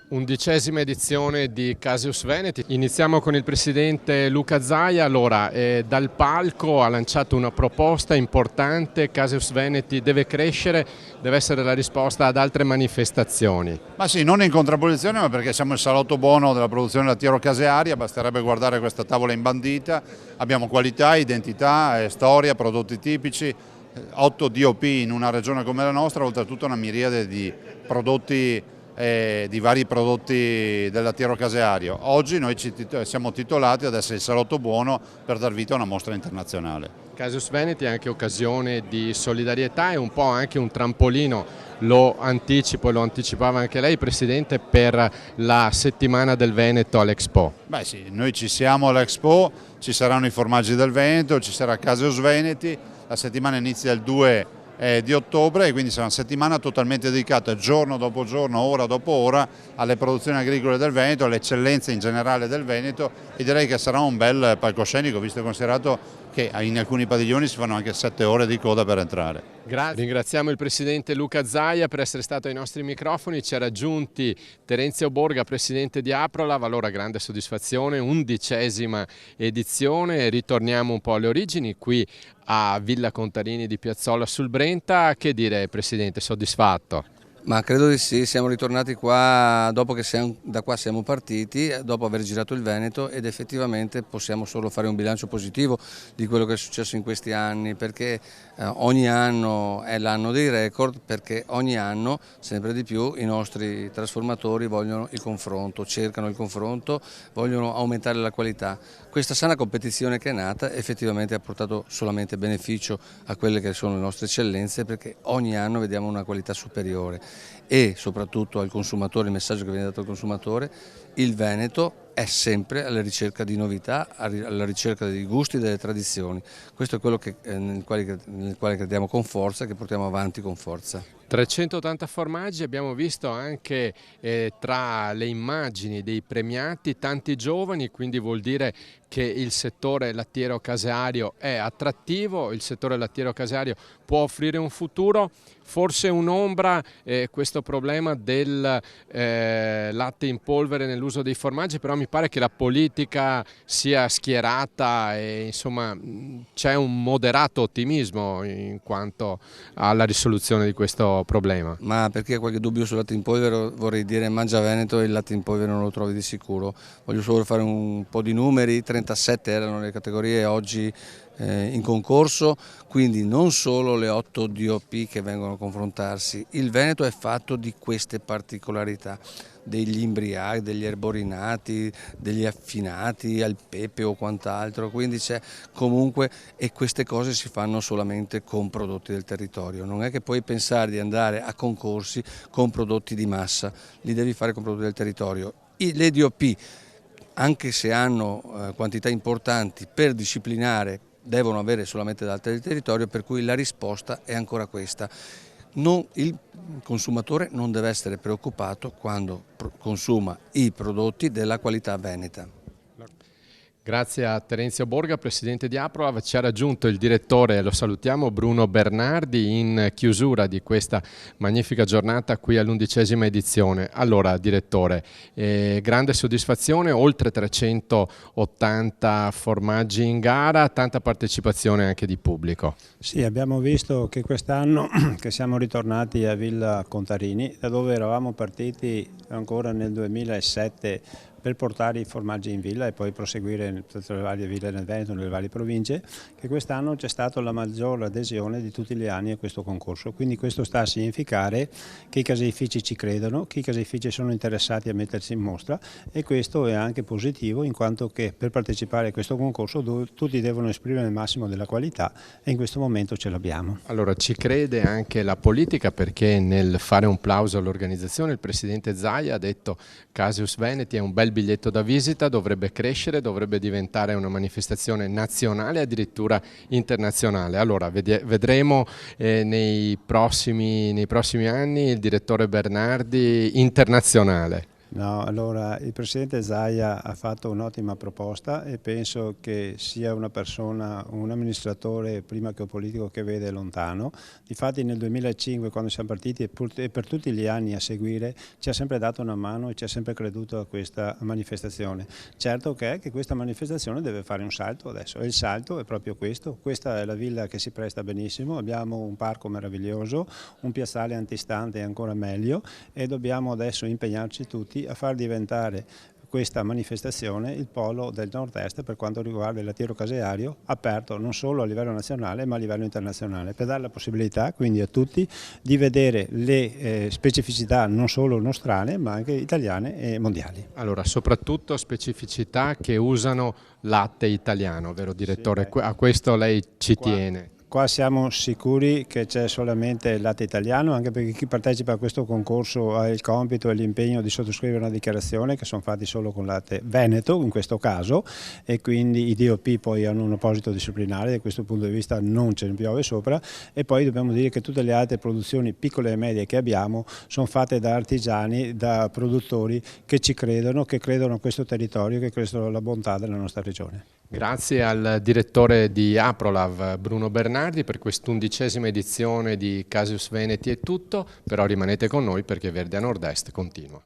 11ª edizione di Casius Veneti. Iniziamo con il presidente Luca Zaia. Allora, dal palco ha lanciato una proposta importante: Casius Veneti deve crescere, deve essere la risposta ad altre manifestazioni. Ma sì, non in contrapposizione, ma perché siamo il salotto buono della produzione lattiero-casearia, basterebbe guardare questa tavola imbandita, abbiamo qualità, identità, storia, prodotti tipici, 8 DOP in una regione come la nostra, oltretutto una miriade di prodotti, di vari prodotti del lattiero caseario. Oggi noi siamo titolati ad essere il salotto buono per dar vita a una mostra internazionale. Casius Veneti è anche occasione di solidarietà e un po' anche un trampolino, lo anticipo e lo anticipava anche lei, Presidente, per la settimana del Veneto all'Expo. Beh sì, noi ci siamo all'Expo, ci saranno i formaggi del Veneto, ci sarà Casius Veneti, la settimana inizia il 2 di ottobre e quindi sarà una settimana totalmente dedicata giorno dopo giorno, ora dopo ora alle produzioni agricole del Veneto, alle eccellenze in generale del Veneto, e direi che sarà un bel palcoscenico, visto e considerato che in alcuni padiglioni si fanno anche 7 ore di coda per entrare. Grazie. Ringraziamo il Presidente Luca Zaia per essere stato ai nostri microfoni. Ci ha raggiunti Terenzio Borga, Presidente di Aprolav. Allora, grande soddisfazione, 11ª edizione, ritorniamo un po' alle origini qui a Villa Contarini di Piazzola sul Brenta. Che dire, Presidente, soddisfatto? Ma credo di sì, siamo ritornati qua dopo che da qua siamo partiti, dopo aver girato il Veneto, ed effettivamente possiamo solo fare un bilancio positivo di quello che è successo in questi anni, perché ogni anno è l'anno dei record, perché ogni anno sempre di più i nostri trasformatori vogliono il confronto, cercano il confronto, vogliono aumentare la qualità. Questa sana competizione che è nata effettivamente ha portato solamente beneficio a quelle che sono le nostre eccellenze, perché ogni anno vediamo una qualità superiore. E soprattutto al consumatore, il messaggio che viene dato al consumatore: il Veneto è sempre alla ricerca di novità, alla ricerca dei gusti e delle tradizioni. Questo è quello nel quale crediamo con forza, che portiamo avanti con forza. 380 formaggi, abbiamo visto anche tra le immagini dei premiati tanti giovani, quindi vuol dire che il settore lattiero caseario è attrattivo, il settore lattiero caseario può offrire un futuro. Forse un'ombra questo problema del latte in polvere nell'uso dei formaggi, però mi pare che la politica sia schierata e insomma c'è un moderato ottimismo in quanto alla risoluzione di questo problema. Ma perché qualche dubbio sul latte in polvere? Vorrei dire: mangia Veneto e il latte in polvere non lo trovi di sicuro. Voglio solo fare un po' di numeri: 37 erano le categorie oggi in concorso, quindi non solo le 8 DOP che vengono a confrontarsi. Il Veneto è fatto di queste particolarità, degli imbriachi, degli erborinati, degli affinati al pepe o quant'altro, quindi c'è comunque, e queste cose si fanno solamente con prodotti del territorio. Non è che puoi pensare di andare a concorsi con prodotti di massa, li devi fare con prodotti del territorio. Le DOP, anche se hanno quantità importanti, per disciplinare devono avere solamente date del territorio, per cui la risposta è ancora questa. Il consumatore non deve essere preoccupato quando consuma i prodotti della qualità veneta. Grazie a Terenzio Borga, Presidente di Aprolav. Ci ha raggiunto il direttore, lo salutiamo, Bruno Bernardi, in chiusura di questa magnifica giornata qui all'11ª edizione. Allora, Direttore, grande soddisfazione, oltre 380 formaggi in gara, tanta partecipazione anche di pubblico. Sì, abbiamo visto che quest'anno che siamo ritornati a Villa Contarini, da dove eravamo partiti ancora nel 2007 per portare i formaggi in villa e poi proseguire in tutte le varie ville nel Veneto, nelle varie province, che quest'anno c'è stata la maggior adesione di tutti gli anni a questo concorso. Quindi questo sta a significare che i caseifici ci credono, che i caseifici sono interessati a mettersi in mostra, e questo è anche positivo, in quanto che per partecipare a questo concorso tutti devono esprimere il massimo della qualità, e in questo momento ce l'abbiamo. Allora, ci crede anche la politica, perché nel fare un plauso all'organizzazione il Presidente Zaia ha detto: Casius Veneti è un bel biglietto da visita, dovrebbe crescere, dovrebbe diventare una manifestazione nazionale, addirittura internazionale. Allora, vedremo nei prossimi anni il direttore Bernardi internazionale. No, allora il Presidente Zaia ha fatto un'ottima proposta e penso che sia una persona, un amministratore prima che un politico che vede lontano. Difatti nel 2005 quando siamo partiti e per tutti gli anni a seguire ci ha sempre dato una mano e ci ha sempre creduto a questa manifestazione. Certo che questa manifestazione deve fare un salto adesso e il salto è proprio questo. Questa è la villa che si presta benissimo, abbiamo un parco meraviglioso, un piazzale antistante ancora meglio e dobbiamo adesso impegnarci tutti a far diventare questa manifestazione il polo del nord-est per quanto riguarda il lattiero caseario, aperto non solo a livello nazionale ma a livello internazionale, per dare la possibilità quindi a tutti di vedere le specificità non solo nostrane ma anche italiane e mondiali. Allora, soprattutto specificità che usano latte italiano, vero direttore? Sì, a questo lei ci tiene. Qua siamo sicuri che c'è solamente il latte italiano, anche perché chi partecipa a questo concorso ha il compito e l'impegno di sottoscrivere una dichiarazione che sono fatti solo con latte veneto in questo caso e quindi i DOP poi hanno un apposito disciplinare, da questo punto di vista non ce ne piove sopra e poi dobbiamo dire che tutte le altre produzioni piccole e medie che abbiamo sono fatte da artigiani, da produttori che ci credono, che credono a questo territorio, che credono alla bontà della nostra regione. Grazie al direttore di Aprolav Bruno Bernardi per quest'11ª edizione di Casius Veneti è tutto, però rimanete con noi perché Verde a Nord-Est continua.